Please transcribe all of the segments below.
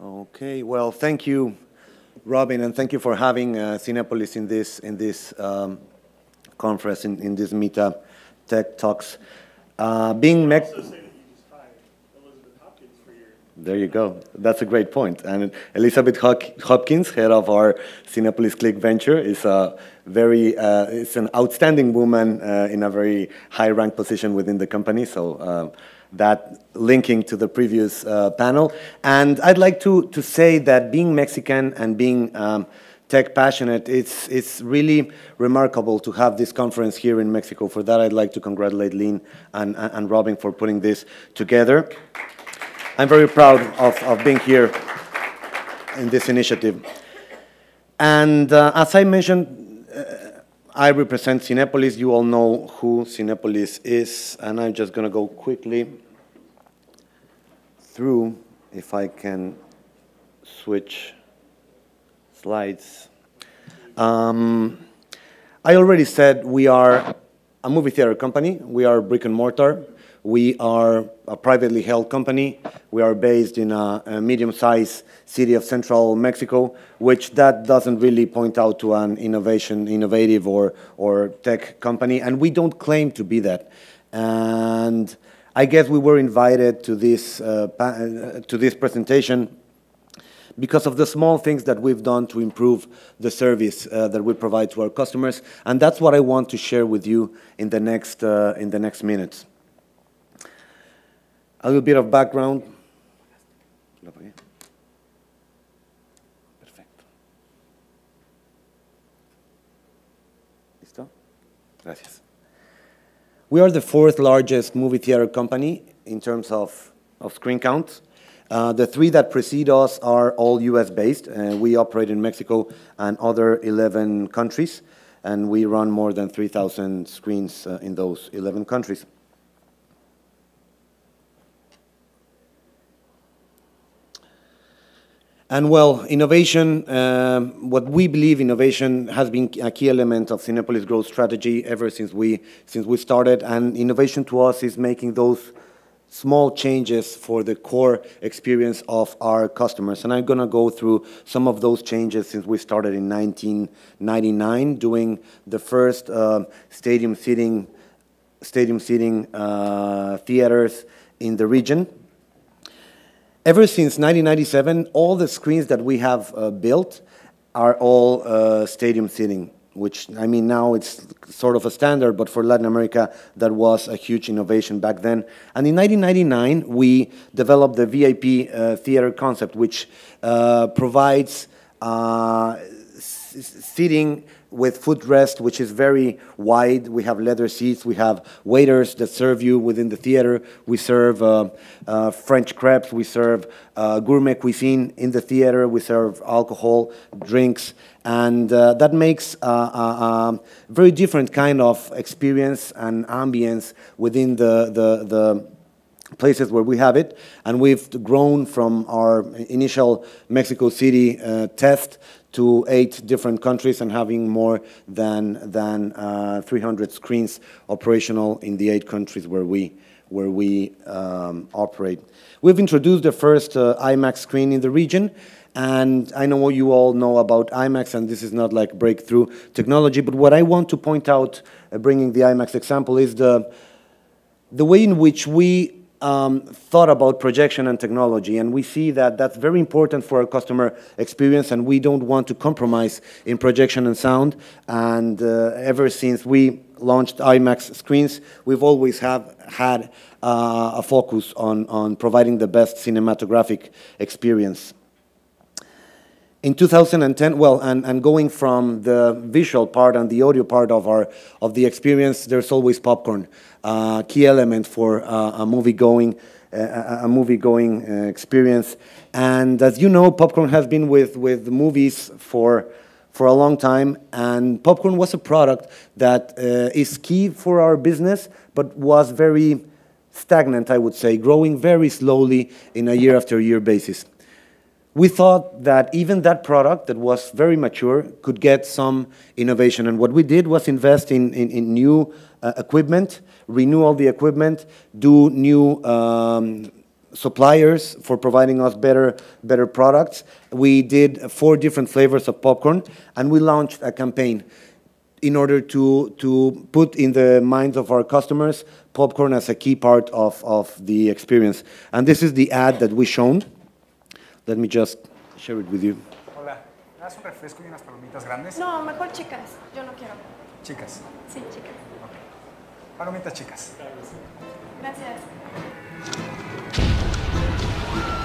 Okay, well, thank you, Robin, and thank you for having Cinepolis in this conference, in this MitaTechTalks. Being Mex There you go. That's a great point. And Elizabeth Hopkins, head of our Cinepolis Click venture, is it's an outstanding woman in a very high-ranked position within the company. So that linking to the previous panel. And I'd like to say that being Mexican and being tech passionate, it's really remarkable to have this conference here in Mexico. For that, I'd like to congratulate Lynn and Robin for putting this together. I'm very proud of being here in this initiative. And as I mentioned, I represent Cinepolis. You all know who Cinepolis is, and I'm just going to go quickly through, if I can switch slides. I already said we are a movie theater company. We are brick and mortar. We are a privately held company. We are based in a medium-sized city of central Mexico, which that doesn't really point out to an innovative or tech company, and we don't claim to be that. And I guess we were invited to this presentation because of the small things that we've done to improve the service that we provide to our customers, and that's what I want to share with you in the next minutes. A little bit of background. Perfecto. ¿Listo? Gracias. We are the fourth largest movie theater company in terms of screen count. The three that precede us are all US-based. We operate in Mexico and other 11 countries, and we run more than 3,000 screens in those 11 countries. And well, innovation, what we believe innovation has been a key element of Cinepolis' growth strategy ever since we started. And innovation to us is making those small changes for the core experience of our customers. And I'm going to go through some of those changes since we started in 1999, doing the first stadium seating theaters in the region. Ever since 1997, all the screens that we have built are all stadium seating, which, I mean, now it's sort of a standard, but for Latin America, that was a huge innovation back then. And in 1999, we developed the VIP theater concept, which provides seating with footrest, which is very wide. We have leather seats. We have waiters that serve you within the theater. We serve French crepes. We serve gourmet cuisine in the theater. We serve alcohol, drinks, and that makes a very different kind of experience and ambience within the places where we have it. And we've grown from our initial Mexico City test to 8 different countries and having more than 300 screens operational in the 8 countries where we operate. We've introduced the first IMAX screen in the region, and I know you all know about IMAX, and this is not like breakthrough technology, but what I want to point out, bringing the IMAX example, is the way in which we thought about projection and technology, and we see that that's very important for our customer experience, and we don't want to compromise in projection and sound. And ever since we launched IMAX screens, we've always had a focus on providing the best cinematographic experience. In 2010, well, and going from the visual part and the audio part of the experience, there's always popcorn, key element for a movie-going experience. And as you know, popcorn has been with movies for a long time, and popcorn was a product that is key for our business, but was very stagnant, I would say, growing very slowly in a year-after-year basis. We thought that even that product that was very mature could get some innovation. And what we did was invest in new equipment, renew all the equipment, do new suppliers for providing us better products. We did 4 different flavors of popcorn, and we launched a campaign in order to put in the minds of our customers popcorn as a key part of the experience. And this is the ad that we shown. Let me just share it with you. Hola, ¿me das un refresco y unas palomitas grandes? No, mejor chicas. Yo no quiero. Chicas. Sí, chicas. Ok. Palomitas chicas. Gracias.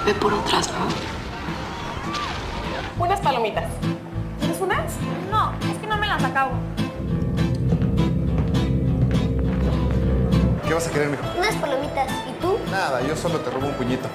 Ve por otras, ¿no? Unas palomitas. ¿Quieres unas? No, es que no me las acabo. ¿Qué vas a querer, mijo? Unas palomitas. ¿Y tú? Nada, yo solo te robo un puñito.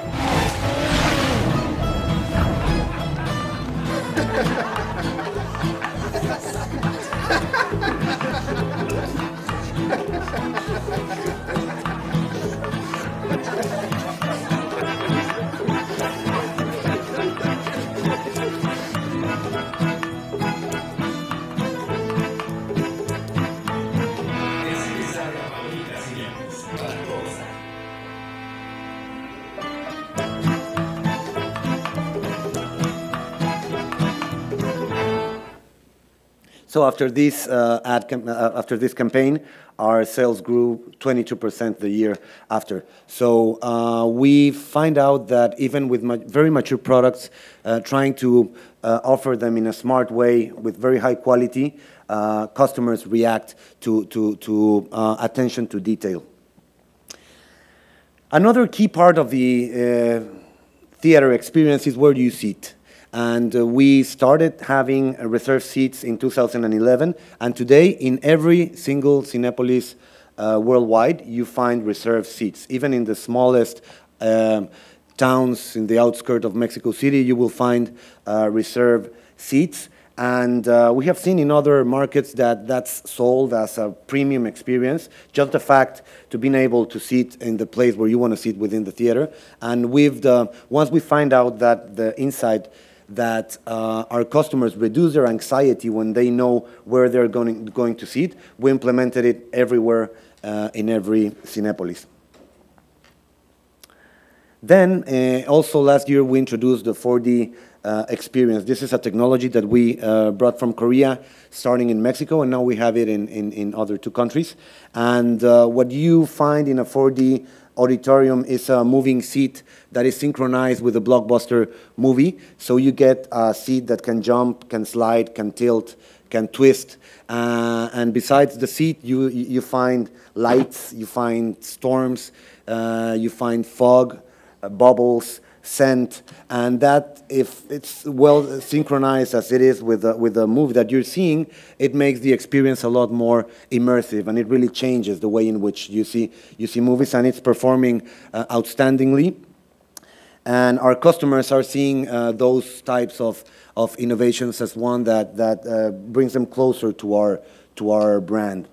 So after this after this campaign, our sales grew 22% the year after. So we find out that even with very mature products, trying to offer them in a smart way with very high quality, customers react to attention to detail. Another key part of the theater experience is where you sit. And we started having reserved seats in 2011, and today in every single Cinepolis worldwide, you find reserved seats. Even in the smallest towns in the outskirts of Mexico City, you will find reserved seats. And we have seen in other markets that that's sold as a premium experience, just the fact to being able to sit in the place where you want to sit within the theater. And once we find out that the inside that our customers reduce their anxiety when they know where they're going to sit, we implemented it everywhere in every Cinepolis. Then, also last year, we introduced the 4D experience. This is a technology that we brought from Korea, starting in Mexico, and now we have it in other 2 countries. And what you find in a 4D auditorium is a moving seat that is synchronized with a blockbuster movie. So you get a seat that can jump, can slide, can tilt, can twist. And besides the seat, you find lights, you find storms, you find fog, bubbles, scent, and that, if it's well synchronized as it is with the movie that you're seeing, it makes the experience a lot more immersive, and it really changes the way in which you see movies, and it's performing outstandingly. And our customers are seeing those types of innovations as one that brings them closer to our brand.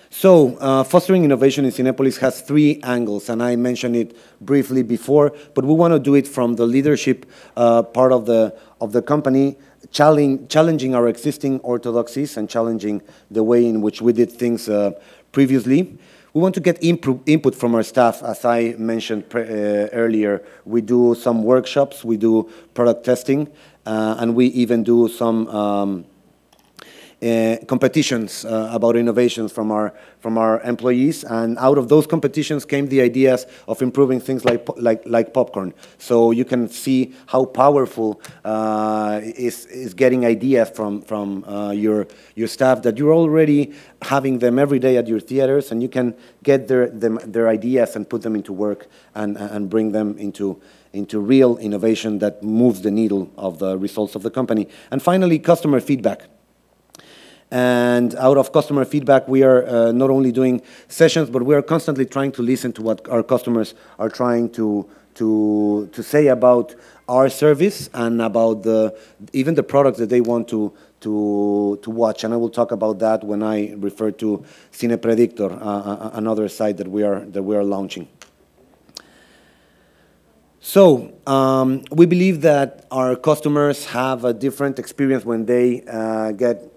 So, fostering innovation in Cinepolis has 3 angles, and I mentioned it briefly before, but we want to do it from the leadership part of the company, challenging our existing orthodoxies and challenging the way in which we did things previously. We want to get input from our staff, as I mentioned earlier. We do some workshops, we do product testing, and we even do some competitions about innovations from our employees, and out of those competitions came the ideas of improving things like popcorn. So you can see how powerful is getting ideas from your staff, that you're already having them every day at your theaters, and you can get their ideas and put them into work and bring them into real innovation that moves the needle of the results of the company. And finally, customer feedback. And out of customer feedback, we are not only doing sessions, but we are constantly trying to listen to what our customers are trying to say about our service and about even the products that they want to watch. And I will talk about that when I refer to Cine Predictor, another site that we are launching. So we believe that our customers have a different experience when they get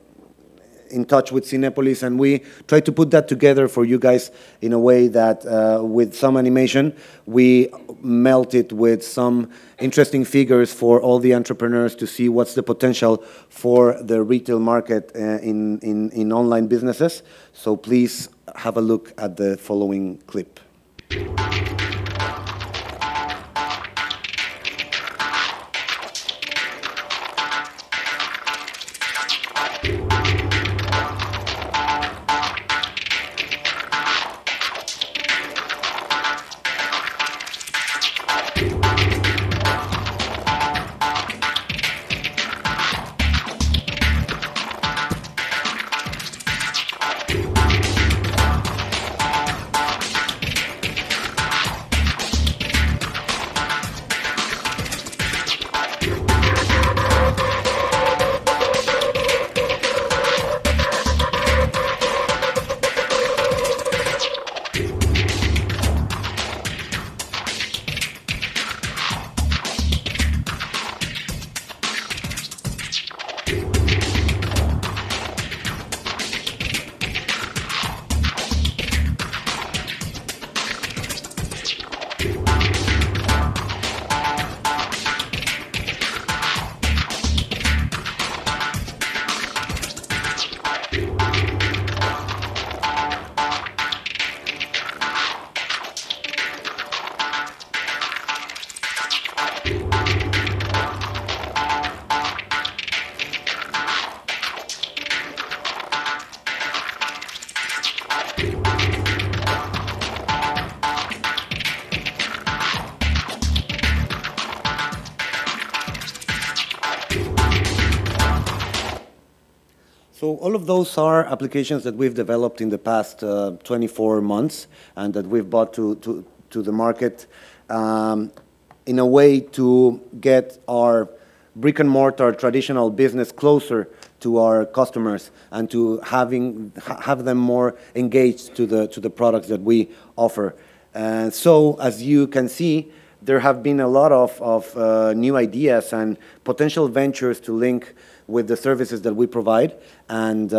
in touch with Cinepolis, and we try to put that together for you guys in a way that with some animation, we melt it with some interesting figures for all the entrepreneurs to see what's the potential for the retail market in online businesses. So please have a look at the following clip. So all of those are applications that we've developed in the past 24 months and that we've brought to the market in a way to get our brick and mortar traditional business closer to our customers and to have them more engaged to the products that we offer. So as you can see, there have been a lot of new ideas and potential ventures to link with the services that we provide, and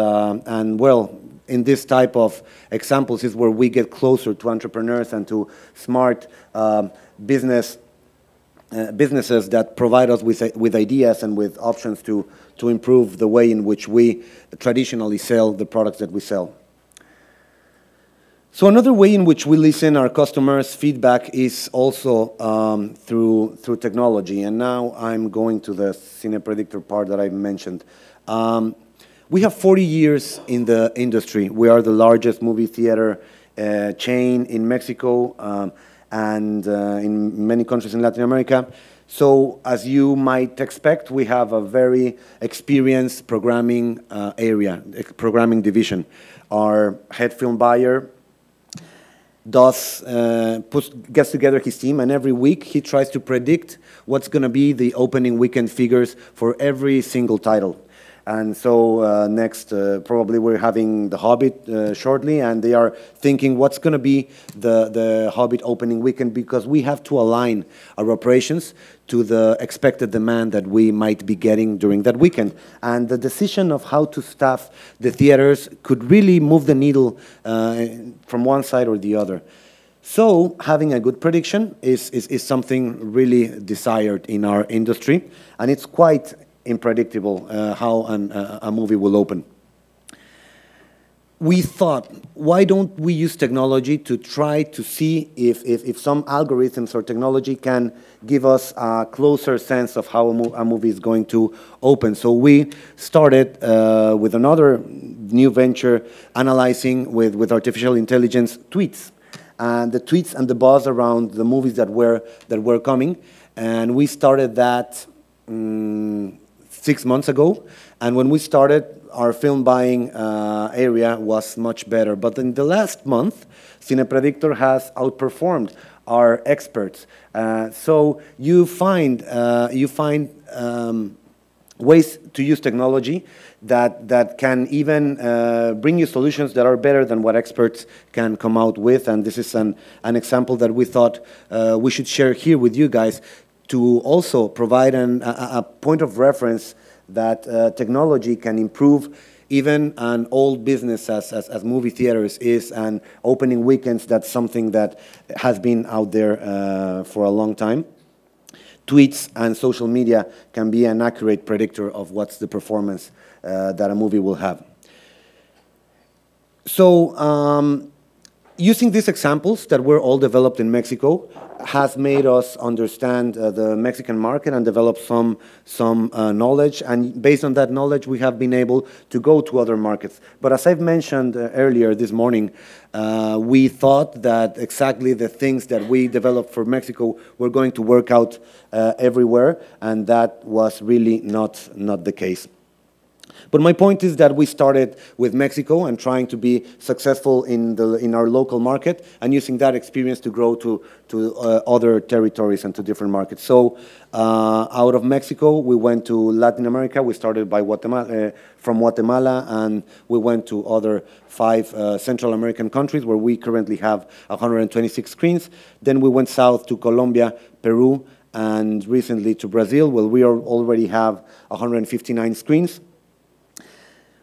well, in this type of examples is where we get closer to entrepreneurs and to smart businesses that provide us with ideas and with options to improve the way in which we traditionally sell the products that we sell. So another way in which we listen our customers' feedback is also through technology. And now I'm going to the Cine Predictor part that I mentioned. We have 40 years in the industry. We are the largest movie theater chain in Mexico and in many countries in Latin America. So as you might expect, we have a very experienced programming programming division. Our head film buyer gets together his team, and every week he tries to predict what's going to be the opening weekend figures for every single title. And so next, probably we're having The Hobbit shortly, and they are thinking what's going to be the Hobbit opening weekend, because we have to align our operations to the expected demand that we might be getting during that weekend. And the decision of how to staff the theaters could really move the needle from one side or the other. So having a good prediction is something really desired in our industry, and it's quite unpredictable how a movie will open. We thought, why don't we use technology to try to see if some algorithms or technology can give us a closer sense of how a movie is going to open. So we started with another new venture, analyzing with artificial intelligence tweets, and the tweets and the buzz around the movies that were coming. And we started that 6 months ago, and when we started, our film buying area was much better. But in the last month, Cine Predictor has outperformed our experts. So you find ways to use technology that can even bring you solutions that are better than what experts can come out with. And this is an example that we thought we should share here with you guys, to also provide a point of reference that technology can improve even an old business as movie theaters is, and opening weekends, that's something that has been out there for a long time. Tweets and social media can be an accurate predictor of what's the performance that a movie will have. So using these examples that were all developed in Mexico has made us understand the Mexican market and develop some knowledge. And based on that knowledge, we have been able to go to other markets. But as I've mentioned earlier this morning, we thought that exactly the things that we developed for Mexico were going to work out everywhere, and that was really not the case. But my point is that we started with Mexico and trying to be successful in our local market, and using that experience to grow to other territories and to different markets. So out of Mexico, we went to Latin America. We started by from Guatemala, and we went to other 5 Central American countries where we currently have 126 screens. Then we went south to Colombia, Peru, and recently to Brazil, where we already have 159 screens.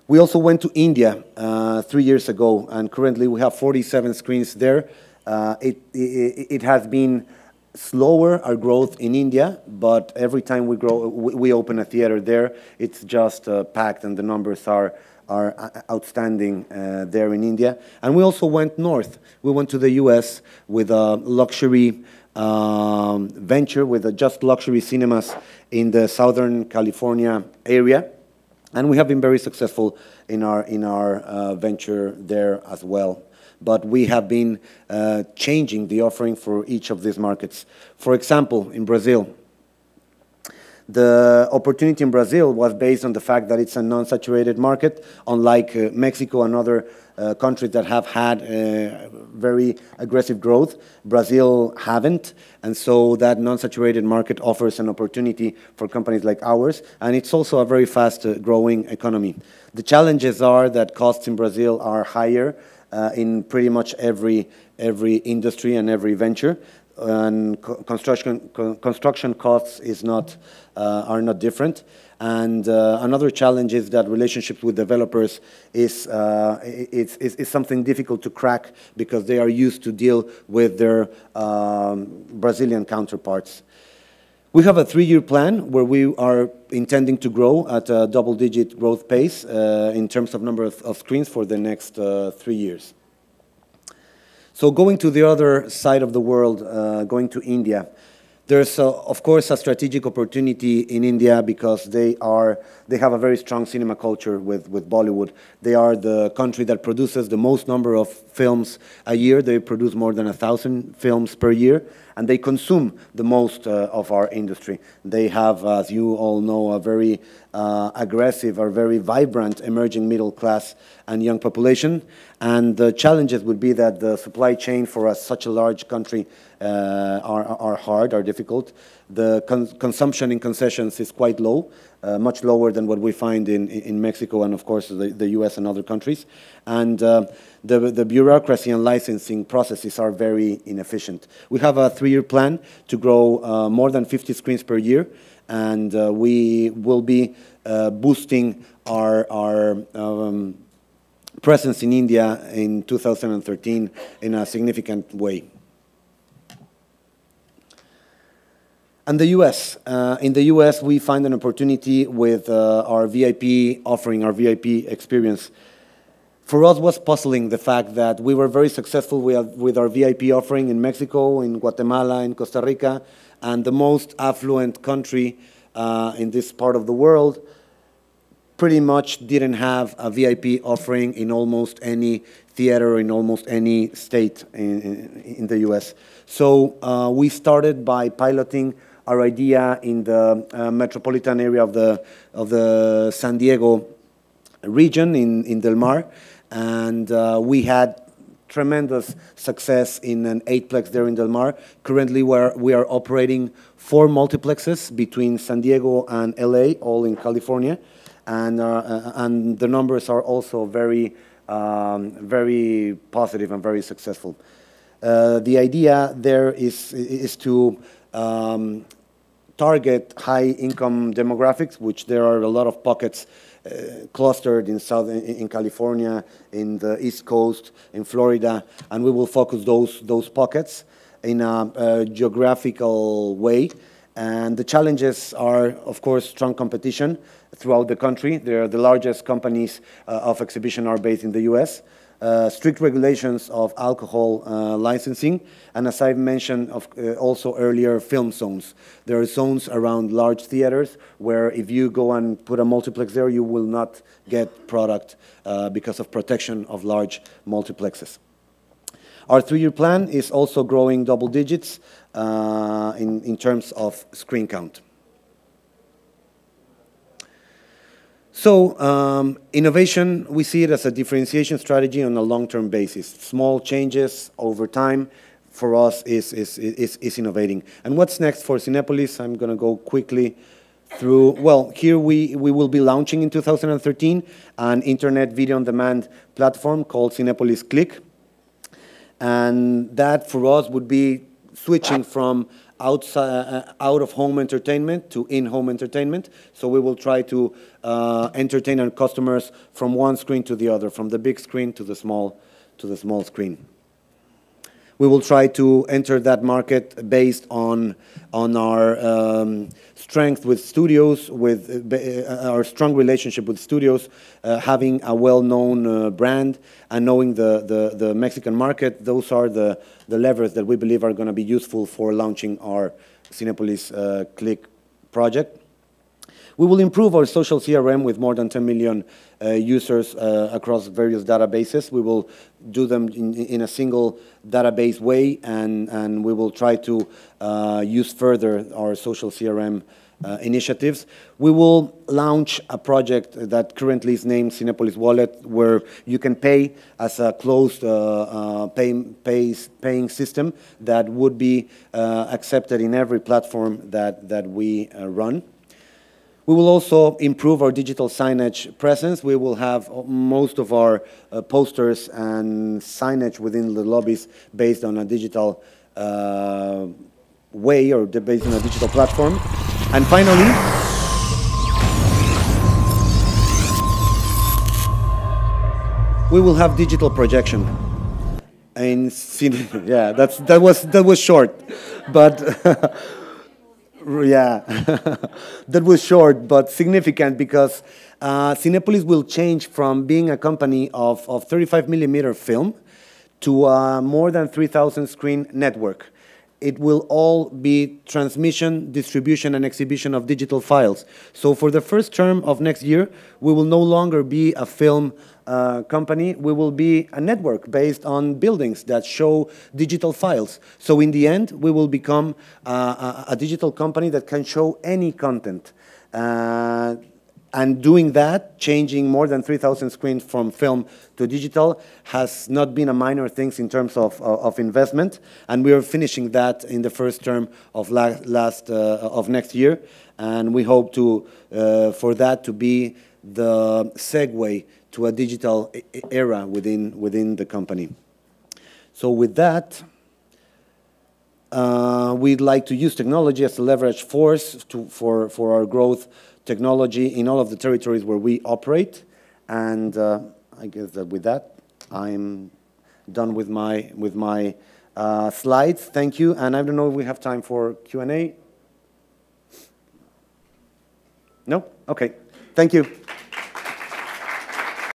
We also went to India 3 years ago, and currently we have 47 screens there. It has been slower, our growth in India, but every time we open a theater there, it's just packed, and the numbers are outstanding there in India. And we also went north. We went to the US with a luxury venture, with just luxury cinemas in the Southern California area. And we have been very successful in our venture there as well. But we have been changing the offering for each of these markets. For example, in Brazil, the opportunity in Brazil was based on the fact that it's a non-saturated market, unlike Mexico and other countries that have had very aggressive growth. Brazil haven't, and so that non-saturated market offers an opportunity for companies like ours, and it's also a very fast-growing economy. The challenges are that costs in Brazil are higher in pretty much every industry and every venture, and construction costs are not different. And another challenge is that relationships with developers is something difficult to crack, because they are used to deal with their Brazilian counterparts. We have a 3-year plan where we are intending to grow at a double-digit growth pace in terms of number of screens for the next 3 years. So going to the other side of the world, going to India, there's, of course, a strategic opportunity in India because they have a very strong cinema culture with Bollywood. They are the country that produces the most number of films a year. They produce more than 1,000 films per year, and they consume the most of our industry. They have, as you all know, a very aggressive or very vibrant emerging middle class and young population. And the challenges would be that the supply chain for such a large country are difficult. The consumption in concessions is quite low, much lower than what we find in Mexico and, of course, the US and other countries. And the bureaucracy and licensing processes are very inefficient. We have a 3-year plan to grow more than 50 screens per year, and we will be boosting our presence in India in 2013 in a significant way. And the US. In the US, we find an opportunity with our VIP offering, our VIP experience. For us, was puzzling the fact that we were very successful with our VIP offering in Mexico, in Guatemala, in Costa Rica, and the most affluent country in this part of the world pretty much didn't have a VIP offering in almost any theater, in almost any state in the US. So we started by piloting our idea in the metropolitan area of the San Diego region in Del Mar, and we had tremendous success in an 8-plex there in Del Mar. Currently, we are operating 4 multiplexes between San Diego and LA, all in California, and the numbers are also very positive and very successful. The idea there is to target high-income demographics, which there are a lot of pockets clustered in California, in the East Coast, in Florida, and we will focus those pockets in a geographical way. And the challenges are, of course, strong competition throughout the country. The largest companies of exhibition are based in the US. Strict regulations of alcohol licensing, and as I've mentioned also earlier, film zones. There are zones around large theaters where if you go and put a multiplex there, you will not get product because of protection of large multiplexes. Our 3-year plan is also growing double digits in terms of screen count. So innovation, we see it as a differentiation strategy on a long-term basis. Small changes over time for us is innovating. And what's next for Cinepolis? I'm going to go quickly through. Well, here we will be launching in 2013 an internet video on demand platform called Cinepolis Click. And that for us would be switching from out-of-home entertainment to in-home entertainment. So we will try to entertain our customers from one screen to the other, from the big screen to the small screen. We will try to enter that market based on our strength with studios, with our strong relationship with studios, having a well-known brand and knowing the Mexican market. Those are the levers that we believe are going to be useful for launching our Cinepolis Click project. We will improve our social CRM with more than 10 million users across various databases. We will do them in a single database way, and we will try to use further our social CRM initiatives. We will launch a project that currently is named Cinepolis Wallet, where you can pay as a closed paying system that would be accepted in every platform that we run. We will also improve our digital signage presence. We will have most of our posters and signage within the lobbies based on a digital way, or based on a digital platform. And finally, we will have digital projection. And yeah, that was short, but. Yeah, that was short but significant, because Cinepolis will change from being a company of 35mm film to a more than 3,000 screen network. It will all be transmission, distribution, and exhibition of digital files. So for the first term of next year, we will no longer be a film company. We will be a network based on buildings that show digital files. So in the end, we will become a digital company that can show any content. And doing that, changing more than 3,000 screens from film to digital, has not been a minor thing in terms of investment. And we are finishing that in the first term of of next year. And we hope for that to be the segue to a digital era within the company. So with that, we'd like to use technology as a leverage force for our growth. Technology in all of the territories where we operate. And I guess that with that, I'm done with my slides. Thank you. And I don't know if we have time for Q&A. No? Okay. Thank you.